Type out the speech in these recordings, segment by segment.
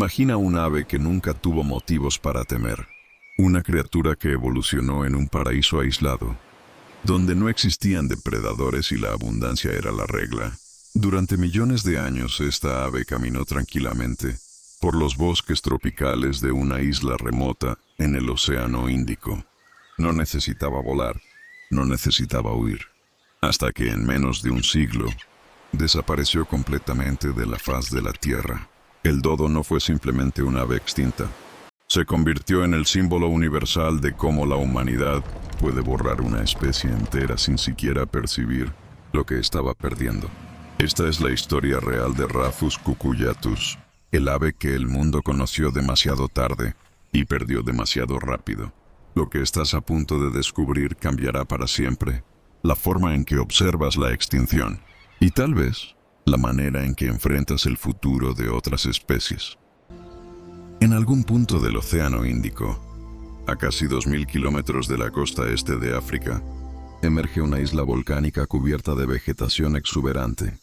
Imagina un ave que nunca tuvo motivos para temer. Una criatura que evolucionó en un paraíso aislado, donde no existían depredadores y la abundancia era la regla. Durante millones de años esta ave caminó tranquilamente por los bosques tropicales de una isla remota en el Océano Índico. No necesitaba volar, no necesitaba huir, hasta que en menos de un siglo desapareció completamente de la faz de la Tierra. El dodo no fue simplemente un ave extinta. Se convirtió en el símbolo universal de cómo la humanidad puede borrar una especie entera sin siquiera percibir lo que estaba perdiendo. Esta es la historia real de Rufus cucullatus, el ave que el mundo conoció demasiado tarde y perdió demasiado rápido. Lo que estás a punto de descubrir cambiará para siempre la forma en que observas la extinción y tal vez la manera en que enfrentas el futuro de otras especies. En algún punto del Océano Índico, a casi 2000 kilómetros de la costa este de África, emerge una isla volcánica cubierta de vegetación exuberante.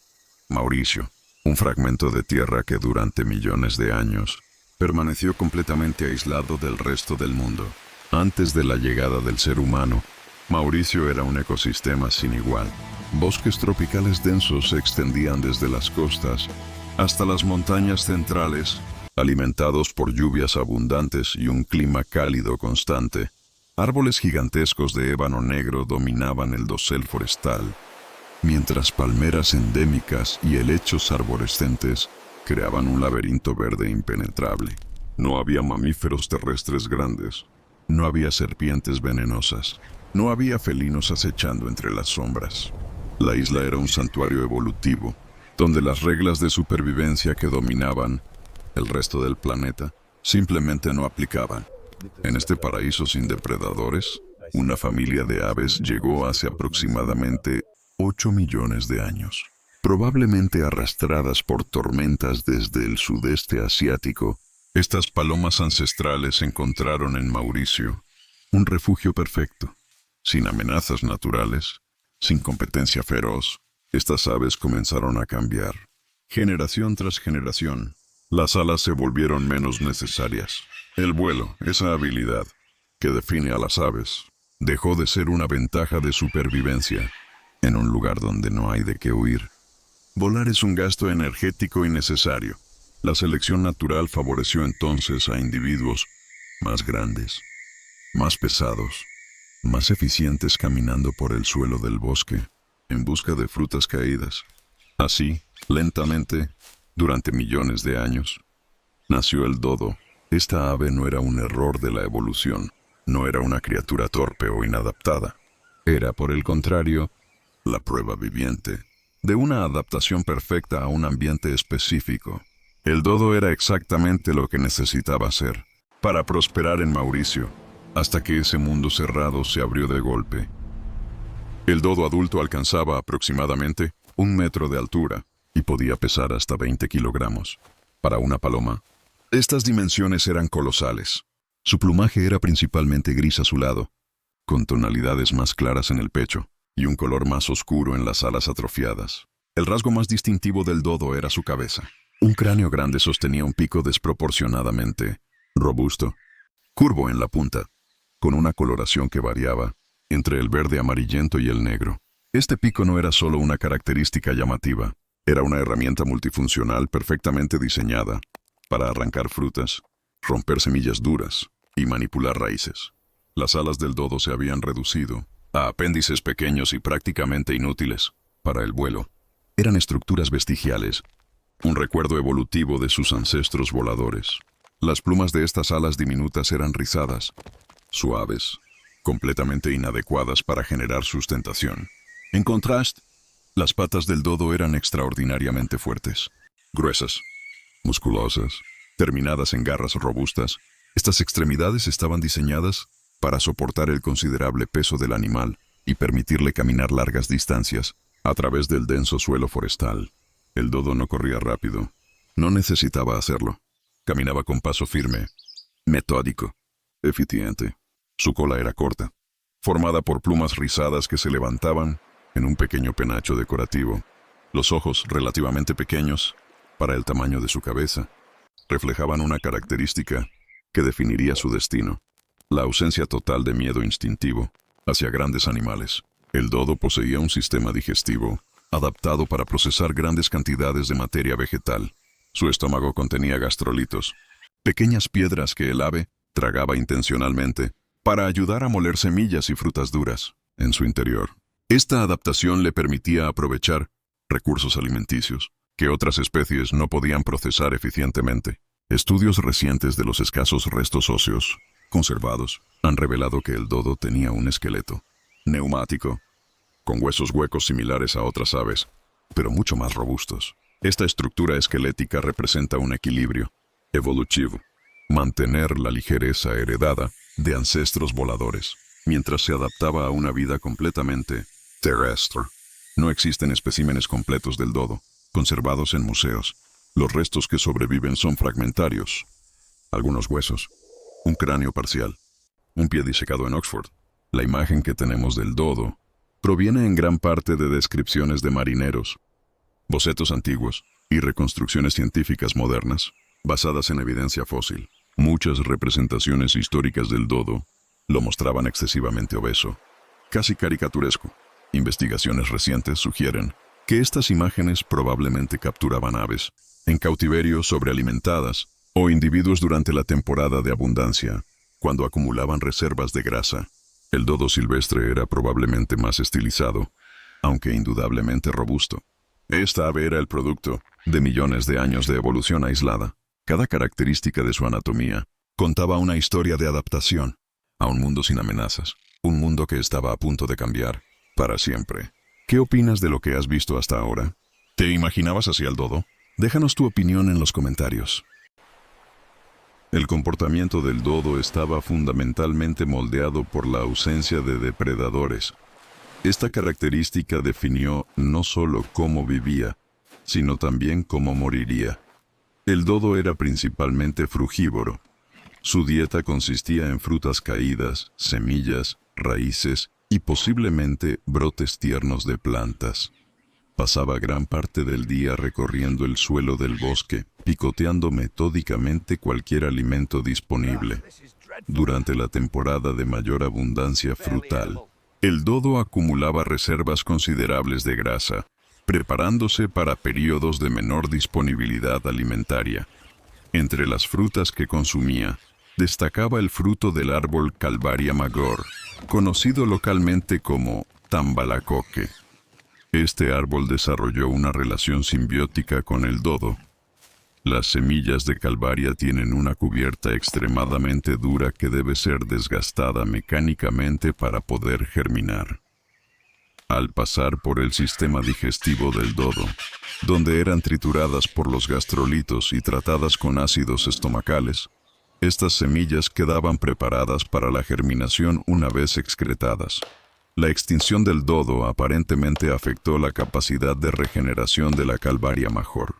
Mauricio, un fragmento de tierra que durante millones de años permaneció completamente aislado del resto del mundo. Antes de la llegada del ser humano, Mauricio era un ecosistema sin igual. Bosques tropicales densos se extendían desde las costas hasta las montañas centrales, alimentados por lluvias abundantes y un clima cálido constante. Árboles gigantescos de ébano negro dominaban el dosel forestal, mientras palmeras endémicas y helechos arborescentes creaban un laberinto verde impenetrable. No había mamíferos terrestres grandes, no había serpientes venenosas, no había felinos acechando entre las sombras. La isla era un santuario evolutivo, donde las reglas de supervivencia que dominaban el resto del planeta simplemente no aplicaban. En este paraíso sin depredadores, una familia de aves llegó hace aproximadamente 8 millones de años, probablemente arrastradas por tormentas desde el sudeste asiático. Estas palomas ancestrales encontraron en Mauricio un refugio perfecto, sin amenazas naturales, sin competencia feroz. Estas aves comenzaron a cambiar, generación tras generación. Las alas se volvieron menos necesarias. El vuelo, esa habilidad que define a las aves, dejó de ser una ventaja de supervivencia en un lugar donde no hay de qué huir. Volar es un gasto energético innecesario. La selección natural favoreció entonces a individuos más grandes, más pesados, más eficientes caminando por el suelo del bosque en busca de frutas caídas. Así, lentamente, durante millones de años, nació el dodo. Esta ave no era un error de la evolución, no era una criatura torpe o inadaptada. Era, por el contrario, la prueba viviente de una adaptación perfecta a un ambiente específico. El dodo era exactamente lo que necesitaba ser para prosperar en Mauricio, hasta que ese mundo cerrado se abrió de golpe. El dodo adulto alcanzaba aproximadamente 1 metro de altura y podía pesar hasta 20 kilogramos. Para una paloma, estas dimensiones eran colosales. Su plumaje era principalmente gris azulado, con tonalidades más claras en el pecho y un color más oscuro en las alas atrofiadas. El rasgo más distintivo del dodo era su cabeza. Un cráneo grande sostenía un pico desproporcionadamente robusto, curvo en la punta, con una coloración que variaba entre el verde amarillento y el negro. Este pico no era solo una característica llamativa, era una herramienta multifuncional perfectamente diseñada para arrancar frutas, romper semillas duras y manipular raíces. Las alas del dodo se habían reducido a apéndices pequeños y prácticamente inútiles para el vuelo. Eran estructuras vestigiales, un recuerdo evolutivo de sus ancestros voladores. Las plumas de estas alas diminutas eran rizadas, suaves, completamente inadecuadas para generar sustentación. En contraste, las patas del dodo eran extraordinariamente fuertes, gruesas, musculosas, terminadas en garras robustas. Estas extremidades estaban diseñadas para soportar el considerable peso del animal y permitirle caminar largas distancias a través del denso suelo forestal. El dodo no corría rápido, no necesitaba hacerlo. Caminaba con paso firme, metódico, eficiente. Su cola era corta, formada por plumas rizadas que se levantaban en un pequeño penacho decorativo. Los ojos, relativamente pequeños para el tamaño de su cabeza, reflejaban una característica que definiría su destino: la ausencia total de miedo instintivo hacia grandes animales. El dodo poseía un sistema digestivo adaptado para procesar grandes cantidades de materia vegetal. Su estómago contenía gastrolitos, pequeñas piedras que el ave tragaba intencionalmente para ayudar a moler semillas y frutas duras en su interior. Esta adaptación le permitía aprovechar recursos alimenticios que otras especies no podían procesar eficientemente. Estudios recientes de los escasos restos óseos conservados han revelado que el dodo tenía un esqueleto neumático, con huesos huecos similares a otras aves, pero mucho más robustos. Esta estructura esquelética representa un equilibrio evolutivo: mantener la ligereza heredada de ancestros voladores, mientras se adaptaba a una vida completamente terrestre. No existen especímenes completos del dodo conservados en museos. Los restos que sobreviven son fragmentarios: algunos huesos, un cráneo parcial, un pie disecado en Oxford. La imagen que tenemos del dodo proviene en gran parte de descripciones de marineros, bocetos antiguos y reconstrucciones científicas modernas, basadas en evidencia fósil. Muchas representaciones históricas del dodo lo mostraban excesivamente obeso, casi caricaturesco. Investigaciones recientes sugieren que estas imágenes probablemente capturaban aves en cautiverio sobrealimentadas o individuos durante la temporada de abundancia, cuando acumulaban reservas de grasa. El dodo silvestre era probablemente más estilizado, aunque indudablemente robusto. Esta ave era el producto de millones de años de evolución aislada. Cada característica de su anatomía contaba una historia de adaptación a un mundo sin amenazas, un mundo que estaba a punto de cambiar para siempre. ¿Qué opinas de lo que has visto hasta ahora? ¿Te imaginabas así al dodo? Déjanos tu opinión en los comentarios. El comportamiento del dodo estaba fundamentalmente moldeado por la ausencia de depredadores. Esta característica definió no solo cómo vivía, sino también cómo moriría. El dodo era principalmente frugívoro. Su dieta consistía en frutas caídas, semillas, raíces y posiblemente brotes tiernos de plantas. Pasaba gran parte del día recorriendo el suelo del bosque, picoteando metódicamente cualquier alimento disponible. Durante la temporada de mayor abundancia frutal, el dodo acumulaba reservas considerables de grasa, preparándose para periodos de menor disponibilidad alimentaria. Entre las frutas que consumía, destacaba el fruto del árbol Calvaria magor, conocido localmente como tambalacoque. Este árbol desarrolló una relación simbiótica con el dodo. Las semillas de Calvaria tienen una cubierta extremadamente dura que debe ser desgastada mecánicamente para poder germinar. Al pasar por el sistema digestivo del dodo, donde eran trituradas por los gastrolitos y tratadas con ácidos estomacales, estas semillas quedaban preparadas para la germinación una vez excretadas. La extinción del dodo aparentemente afectó la capacidad de regeneración de la Calvaria major.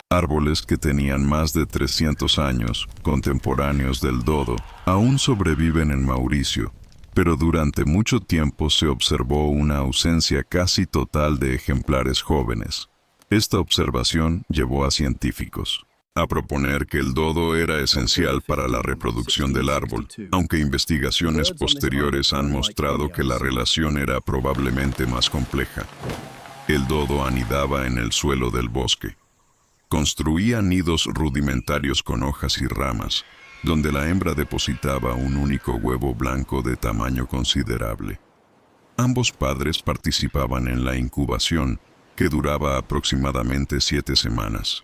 Árboles que tenían más de 300 años, contemporáneos del dodo, aún sobreviven en Mauricio, pero durante mucho tiempo se observó una ausencia casi total de ejemplares jóvenes. Esta observación llevó a científicos a proponer que el dodo era esencial para la reproducción del árbol, aunque investigaciones posteriores han mostrado que la relación era probablemente más compleja. El dodo anidaba en el suelo del bosque. Construía nidos rudimentarios con hojas y ramas, donde la hembra depositaba un único huevo blanco de tamaño considerable. Ambos padres participaban en la incubación, que duraba aproximadamente 7 semanas.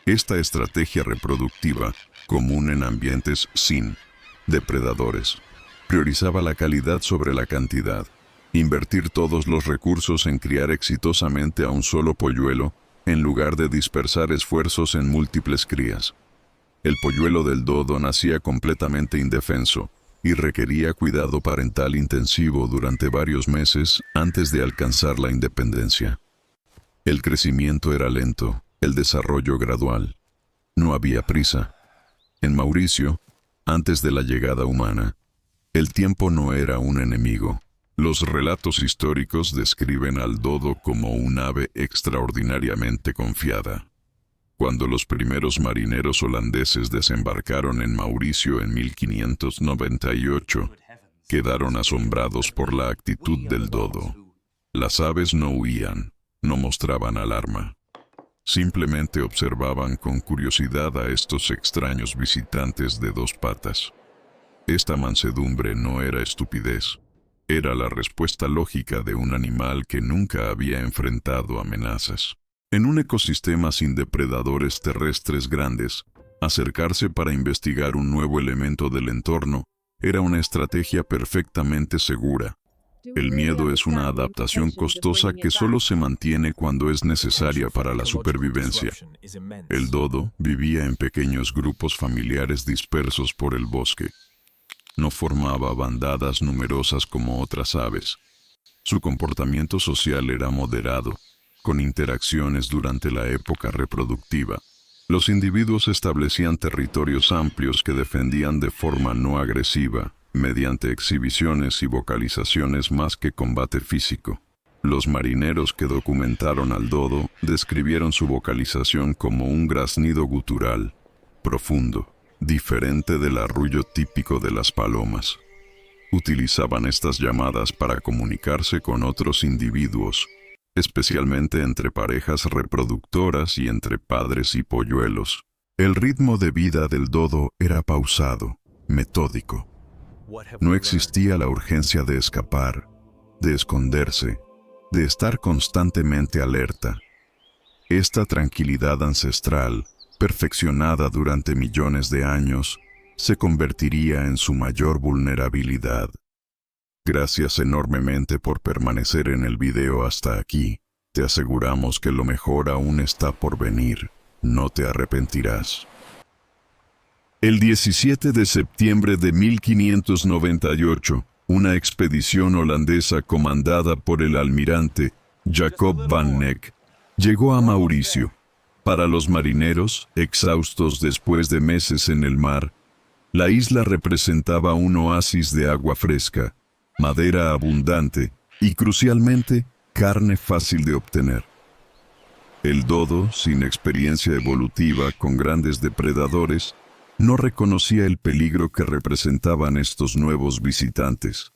Esta estrategia reproductiva, común en ambientes sin depredadores, priorizaba la calidad sobre la cantidad. Invertir todos los recursos en criar exitosamente a un solo polluelo, en lugar de dispersar esfuerzos en múltiples crías. El polluelo del dodo nacía completamente indefenso y requería cuidado parental intensivo durante varios meses antes de alcanzar la independencia. El crecimiento era lento, el desarrollo gradual. No había prisa. En Mauricio, antes de la llegada humana, el tiempo no era un enemigo. Los relatos históricos describen al dodo como un ave extraordinariamente confiada. Cuando los primeros marineros holandeses desembarcaron en Mauricio en 1598, quedaron asombrados por la actitud del dodo. Las aves no huían, no mostraban alarma. Simplemente observaban con curiosidad a estos extraños visitantes de dos patas. Esta mansedumbre no era estupidez, era la respuesta lógica de un animal que nunca había enfrentado amenazas. En un ecosistema sin depredadores terrestres grandes, acercarse para investigar un nuevo elemento del entorno era una estrategia perfectamente segura. El miedo es una adaptación costosa que solo se mantiene cuando es necesaria para la supervivencia. El dodo vivía en pequeños grupos familiares dispersos por el bosque. No formaba bandadas numerosas como otras aves. Su comportamiento social era moderado, con interacciones durante la época reproductiva. Los individuos establecían territorios amplios que defendían de forma no agresiva, mediante exhibiciones y vocalizaciones más que combate físico. Los marineros que documentaron al dodo describieron su vocalización como un graznido gutural, profundo, diferente del arrullo típico de las palomas. Utilizaban estas llamadas para comunicarse con otros individuos, especialmente entre parejas reproductoras y entre padres y polluelos. El ritmo de vida del dodo era pausado, metódico. No existía la urgencia de escapar, de esconderse, de estar constantemente alerta. Esta tranquilidad ancestral, perfeccionada durante millones de años, se convertiría en su mayor vulnerabilidad. Gracias enormemente por permanecer en el video hasta aquí. Te aseguramos que lo mejor aún está por venir. No te arrepentirás. El 17 de septiembre de 1598, una expedición holandesa comandada por el almirante Jacob van Neck llegó a Mauricio. Para los marineros, exhaustos después de meses en el mar, la isla representaba un oasis de agua fresca, madera abundante y, crucialmente, carne fácil de obtener. El dodo, sin experiencia evolutiva con grandes depredadores, no reconocía el peligro que representaban estos nuevos visitantes.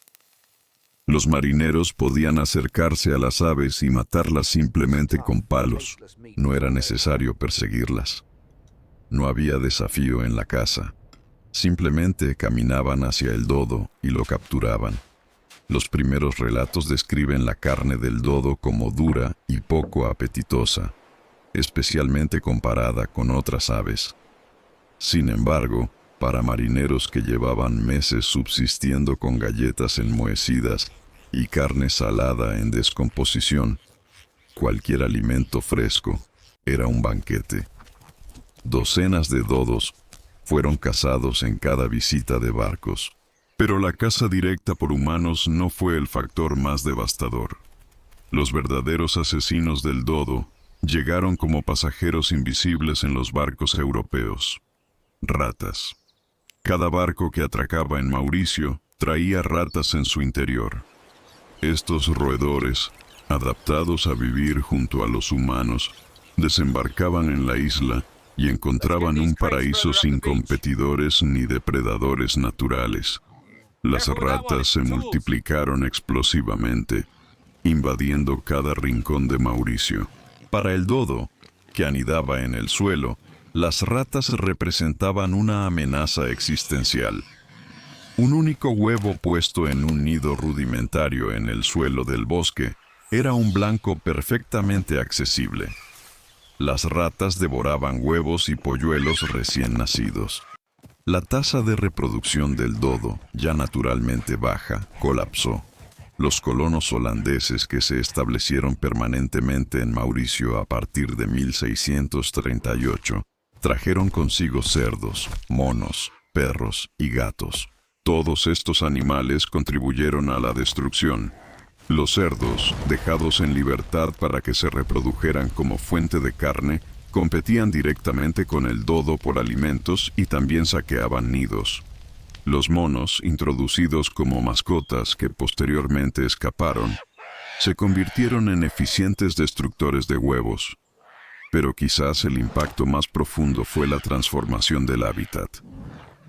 Los marineros podían acercarse a las aves y matarlas simplemente con palos. No era necesario perseguirlas. No había desafío en la caza. Simplemente caminaban hacia el dodo y lo capturaban. Los primeros relatos describen la carne del dodo como dura y poco apetitosa, especialmente comparada con otras aves. Sin embargo, para marineros que llevaban meses subsistiendo con galletas enmohecidas y carne salada en descomposición, cualquier alimento fresco era un banquete. Docenas de dodos fueron cazados en cada visita de barcos. Pero la caza directa por humanos no fue el factor más devastador. Los verdaderos asesinos del dodo llegaron como pasajeros invisibles en los barcos europeos. Ratas. Cada barco que atracaba en Mauricio traía ratas en su interior. Estos roedores, adaptados a vivir junto a los humanos, desembarcaban en la isla y encontraban un paraíso sin competidores ni depredadores naturales. Las ratas se multiplicaron explosivamente, invadiendo cada rincón de Mauricio. Para el dodo, que anidaba en el suelo, las ratas representaban una amenaza existencial. Un único huevo puesto en un nido rudimentario en el suelo del bosque era un blanco perfectamente accesible. Las ratas devoraban huevos y polluelos recién nacidos. La tasa de reproducción del dodo, ya naturalmente baja, colapsó. Los colonos holandeses que se establecieron permanentemente en Mauricio a partir de 1638 trajeron consigo cerdos, monos, perros y gatos. Todos estos animales contribuyeron a la destrucción. Los cerdos, dejados en libertad para que se reprodujeran como fuente de carne, competían directamente con el dodo por alimentos y también saqueaban nidos. Los monos, introducidos como mascotas que posteriormente escaparon, se convirtieron en eficientes destructores de huevos. Pero quizás el impacto más profundo fue la transformación del hábitat.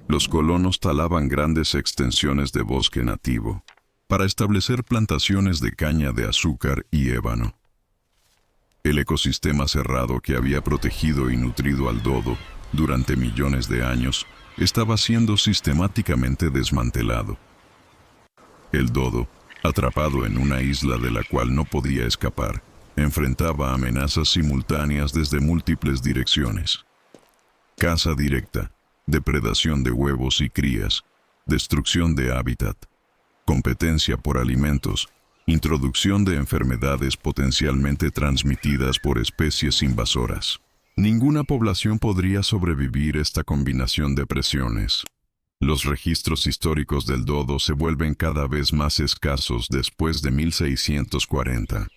Los colonos talaban grandes extensiones de bosque nativo para establecer plantaciones de caña de azúcar y ébano. El ecosistema cerrado que había protegido y nutrido al dodo durante millones de años estaba siendo sistemáticamente desmantelado. El dodo, atrapado en una isla de la cual no podía escapar, enfrentaba amenazas simultáneas desde múltiples direcciones. Caza directa, depredación de huevos y crías, destrucción de hábitat, competencia por alimentos, introducción de enfermedades potencialmente transmitidas por especies invasoras. Ninguna población podría sobrevivir esta combinación de presiones. Los registros históricos del dodo se vuelven cada vez más escasos después de 1640.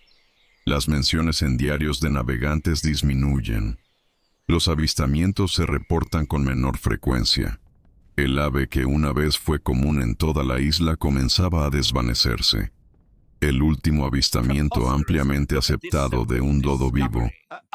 Las menciones en diarios de navegantes disminuyen. Los avistamientos se reportan con menor frecuencia. El ave que una vez fue común en toda la isla comenzaba a desvanecerse. El último avistamiento ampliamente aceptado de un dodo vivo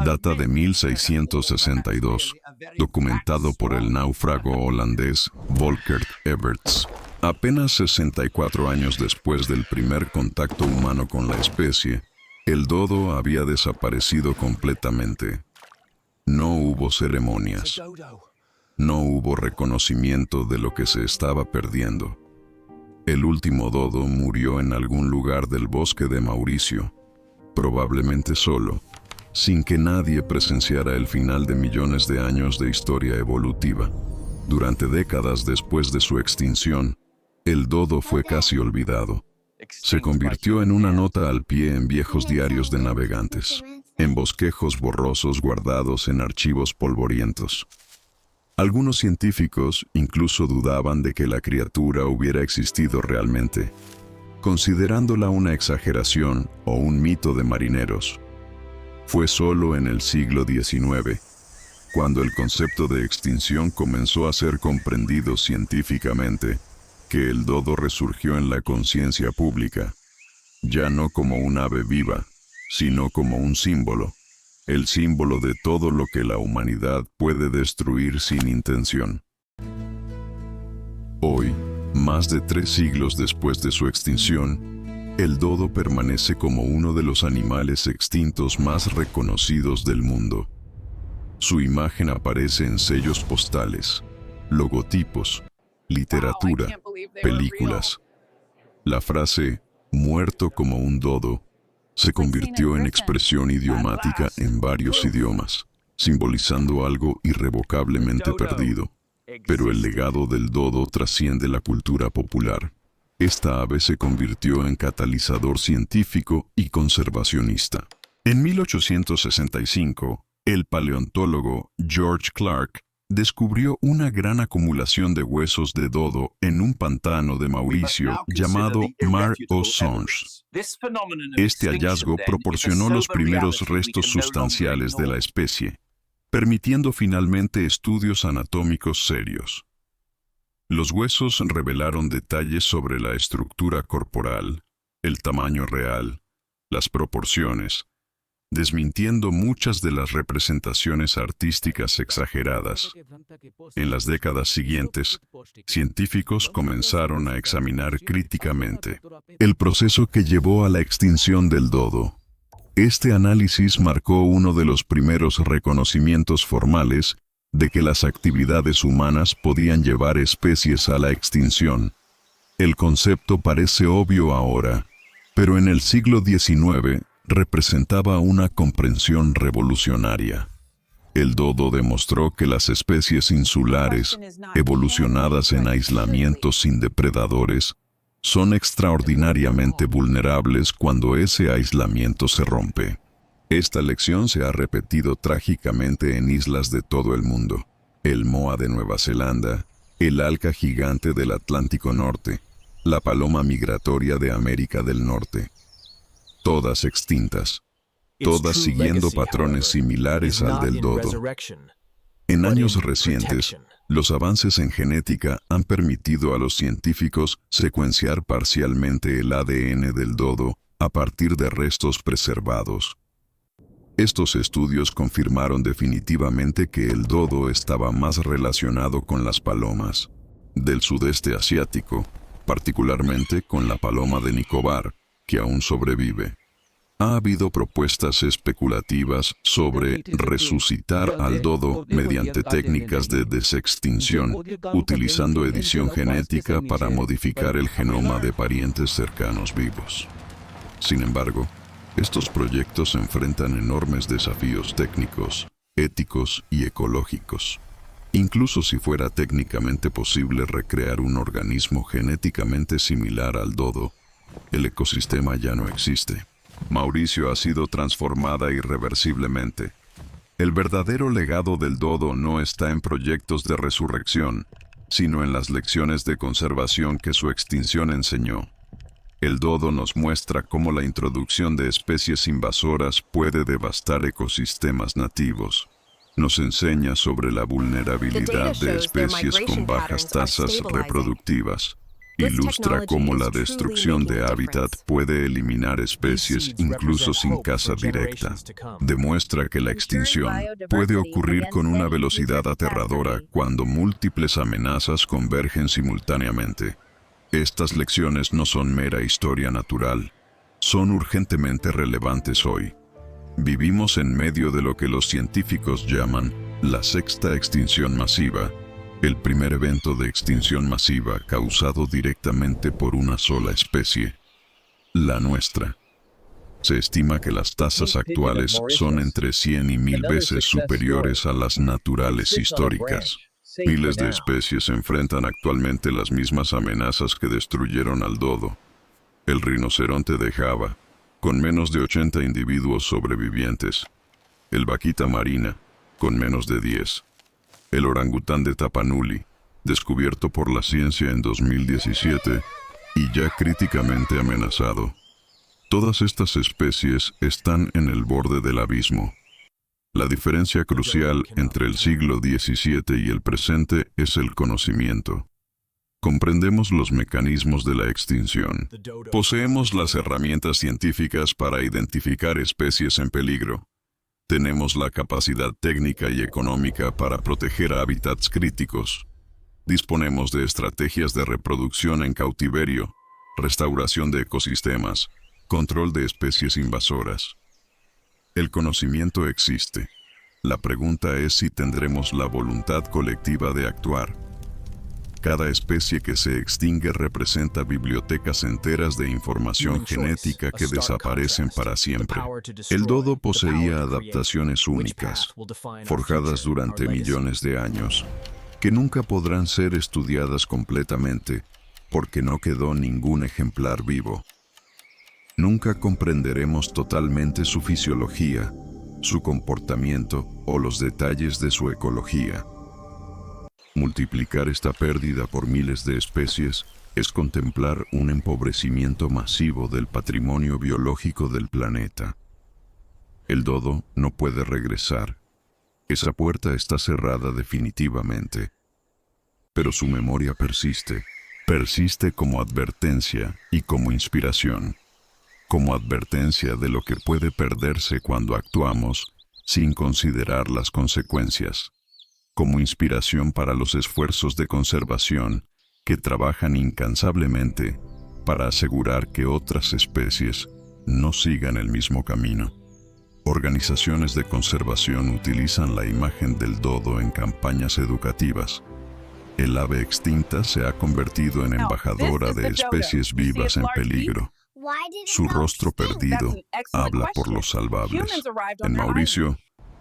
data de 1662, documentado por el náufrago holandés Volkert Everts. Apenas 64 años después del primer contacto humano con la especie, el dodo había desaparecido completamente. No hubo ceremonias. No hubo reconocimiento de lo que se estaba perdiendo. El último dodo murió en algún lugar del bosque de Mauricio, probablemente solo, sin que nadie presenciara el final de millones de años de historia evolutiva. Durante décadas después de su extinción, el dodo fue casi olvidado. Se convirtió en una nota al pie en viejos diarios de navegantes, en bosquejos borrosos guardados en archivos polvorientos. Algunos científicos incluso dudaban de que la criatura hubiera existido realmente, considerándola una exageración o un mito de marineros. Fue solo en el siglo XIX, cuando el concepto de extinción comenzó a ser comprendido científicamente, que el dodo resurgió en la conciencia pública, ya no como un ave viva, sino como un símbolo. El símbolo de todo lo que la humanidad puede destruir sin intención. Hoy, más de 3 siglos después de su extinción, el dodo permanece como uno de los animales extintos más reconocidos del mundo. Su imagen aparece en sellos postales, logotipos, literatura, películas. La frase «muerto como un dodo» se convirtió en expresión idiomática en varios idiomas, simbolizando algo irrevocablemente perdido. Pero el legado del dodo trasciende la cultura popular. Esta ave se convirtió en catalizador científico y conservacionista. En 1865, el paleontólogo George Clark descubrió una gran acumulación de huesos de dodo en un pantano de Mauricio llamado Mar aux Songes. Este hallazgo proporcionó los primeros restos sustanciales de la especie, permitiendo finalmente estudios anatómicos serios. Los huesos revelaron detalles sobre la estructura corporal, el tamaño real, las proporciones, desmintiendo muchas de las representaciones artísticas exageradas. En las décadas siguientes, científicos comenzaron a examinar críticamente el proceso que llevó a la extinción del dodo. Este análisis marcó uno de los primeros reconocimientos formales de que las actividades humanas podían llevar especies a la extinción. El concepto parece obvio ahora, pero en el siglo XIX representaba una comprensión revolucionaria. El dodo demostró que las especies insulares, evolucionadas en aislamiento sin depredadores, son extraordinariamente vulnerables cuando ese aislamiento se rompe. Esta lección se ha repetido trágicamente en islas de todo el mundo. El moa de Nueva Zelanda, el alca gigante del Atlántico Norte, la paloma migratoria de América del Norte. Todas extintas, todas siguiendo patrones similares al del dodo. En años recientes, los avances en genética han permitido a los científicos secuenciar parcialmente el ADN del dodo a partir de restos preservados. Estos estudios confirmaron definitivamente que el dodo estaba más relacionado con las palomas del sudeste asiático, particularmente con la paloma de Nicobar, que aún sobrevive. Ha habido propuestas especulativas sobre resucitar al dodo mediante técnicas de desextinción, utilizando edición genética para modificar el genoma de parientes cercanos vivos. Sin embargo, estos proyectos enfrentan enormes desafíos técnicos, éticos y ecológicos. Incluso si fuera técnicamente posible recrear un organismo genéticamente similar al dodo, el ecosistema ya no existe. Mauricio ha sido transformada irreversiblemente. El verdadero legado del dodo no está en proyectos de resurrección, sino en las lecciones de conservación que su extinción enseñó. El dodo nos muestra cómo la introducción de especies invasoras puede devastar ecosistemas nativos. Nos enseña sobre la vulnerabilidad de especies con bajas tasas reproductivas. Ilustra cómo la destrucción de hábitat puede eliminar especies incluso sin caza directa. Demuestra que la extinción puede ocurrir con una velocidad aterradora cuando múltiples amenazas convergen simultáneamente. Estas lecciones no son mera historia natural, son urgentemente relevantes hoy. Vivimos en medio de lo que los científicos llaman la sexta extinción masiva, el primer evento de extinción masiva causado directamente por una sola especie, la nuestra. Se estima que las tasas actuales son entre 100 y 1000 veces superiores a las naturales históricas. Miles de especies enfrentan actualmente las mismas amenazas que destruyeron al dodo. El rinoceronte de Java, con menos de 80 individuos sobrevivientes. El vaquita marina, con menos de 10. El orangután de Tapanuli, descubierto por la ciencia en 2017 y ya críticamente amenazado. Todas estas especies están en el borde del abismo. La diferencia crucial entre el siglo XVII y el presente es el conocimiento. Comprendemos los mecanismos de la extinción. Poseemos las herramientas científicas para identificar especies en peligro. Tenemos la capacidad técnica y económica para proteger hábitats críticos. Disponemos de estrategias de reproducción en cautiverio, restauración de ecosistemas, control de especies invasoras. El conocimiento existe. La pregunta es si tendremos la voluntad colectiva de actuar. Cada especie que se extingue representa bibliotecas enteras de información genética que desaparecen para siempre. El dodo poseía adaptaciones únicas, forjadas durante millones de años, que nunca podrán ser estudiadas completamente porque no quedó ningún ejemplar vivo. Nunca comprenderemos totalmente su fisiología, su comportamiento o los detalles de su ecología. Multiplicar esta pérdida por miles de especies es contemplar un empobrecimiento masivo del patrimonio biológico del planeta. El dodo no puede regresar. Esa puerta está cerrada definitivamente. Pero su memoria persiste. Persiste como advertencia y como inspiración. Como advertencia de lo que puede perderse cuando actuamos sin considerar las consecuencias. Como inspiración para los esfuerzos de conservación que trabajan incansablemente para asegurar que otras especies no sigan el mismo camino. Organizaciones de conservación utilizan la imagen del dodo en campañas educativas. El ave extinta se ha convertido en embajadora de especies vivas en peligro. Su rostro perdido habla por los salvables. En Mauricio,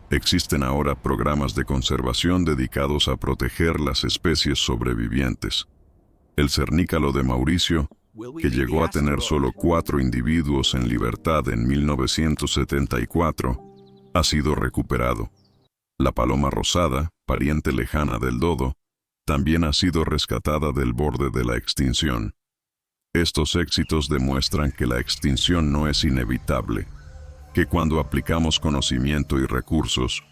existen ahora programas de conservación dedicados a proteger las especies sobrevivientes. El cernícalo de Mauricio, que llegó a tener solo 4 individuos en libertad en 1974, ha sido recuperado. La paloma rosada, pariente lejana del dodo, también ha sido rescatada del borde de la extinción. Estos éxitos demuestran que la extinción no es inevitable, que cuando aplicamos conocimiento y recursos,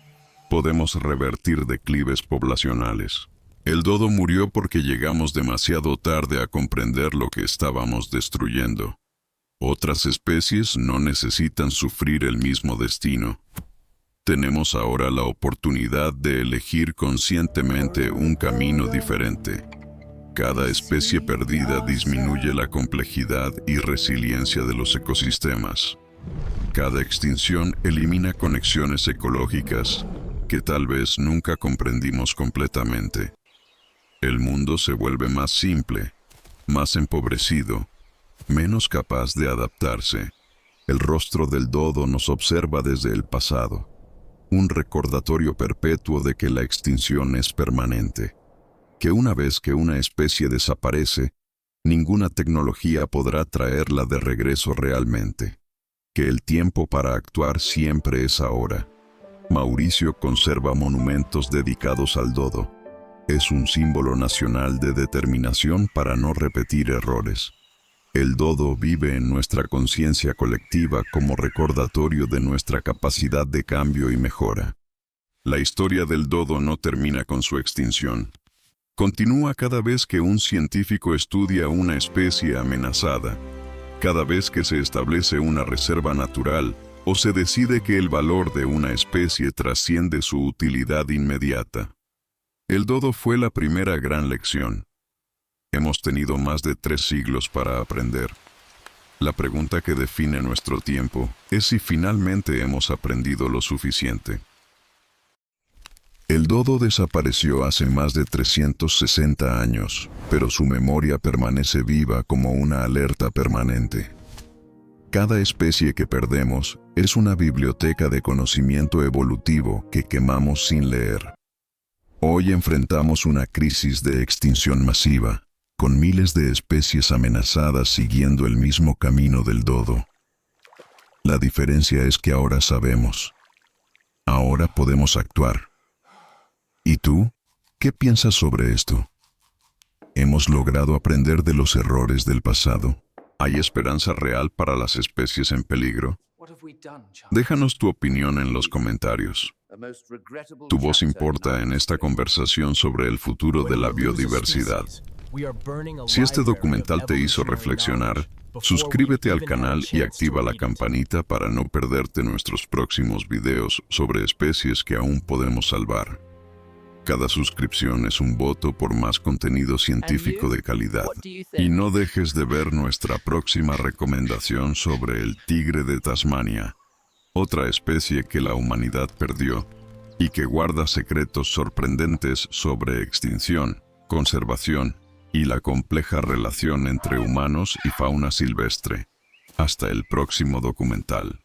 podemos revertir declives poblacionales. El dodo murió porque llegamos demasiado tarde a comprender lo que estábamos destruyendo. Otras especies no necesitan sufrir el mismo destino. Tenemos ahora la oportunidad de elegir conscientemente un camino diferente. Cada especie perdida disminuye la complejidad y resiliencia de los ecosistemas. Cada extinción elimina conexiones ecológicas que tal vez nunca comprendimos completamente. El mundo se vuelve más simple, más empobrecido, menos capaz de adaptarse. El rostro del dodo nos observa desde el pasado, un recordatorio perpetuo de que la extinción es permanente, que una vez que una especie desaparece, ninguna tecnología podrá traerla de regreso realmente, que el tiempo para actuar siempre es ahora. Mauricio conserva monumentos dedicados al dodo. Es un símbolo nacional de determinación para no repetir errores. El dodo vive en nuestra conciencia colectiva como recordatorio de nuestra capacidad de cambio y mejora. La historia del dodo no termina con su extinción. Continúa cada vez que un científico estudia una especie amenazada, cada vez que se establece una reserva natural o se decide que el valor de una especie trasciende su utilidad inmediata. El dodo fue la primera gran lección. Hemos tenido más de 3 siglos para aprender. La pregunta que define nuestro tiempo es si finalmente hemos aprendido lo suficiente. El dodo desapareció hace más de 360 años, pero su memoria permanece viva como una alerta permanente. Cada especie que perdemos es una biblioteca de conocimiento evolutivo que quemamos sin leer. Hoy enfrentamos una crisis de extinción masiva, con miles de especies amenazadas siguiendo el mismo camino del dodo. La diferencia es que ahora sabemos. Ahora podemos actuar. ¿Y tú? ¿Qué piensas sobre esto? ¿Hemos logrado aprender de los errores del pasado? ¿Hay esperanza real para las especies en peligro? Déjanos tu opinión en los comentarios. Tu voz importa en esta conversación sobre el futuro de la biodiversidad. Si este documental te hizo reflexionar, suscríbete al canal y activa la campanita para no perderte nuestros próximos videos sobre especies que aún podemos salvar. Cada suscripción es un voto por más contenido científico de calidad. Y no dejes de ver nuestra próxima recomendación sobre el tigre de Tasmania, otra especie que la humanidad perdió y que guarda secretos sorprendentes sobre extinción, conservación y la compleja relación entre humanos y fauna silvestre. Hasta el próximo documental.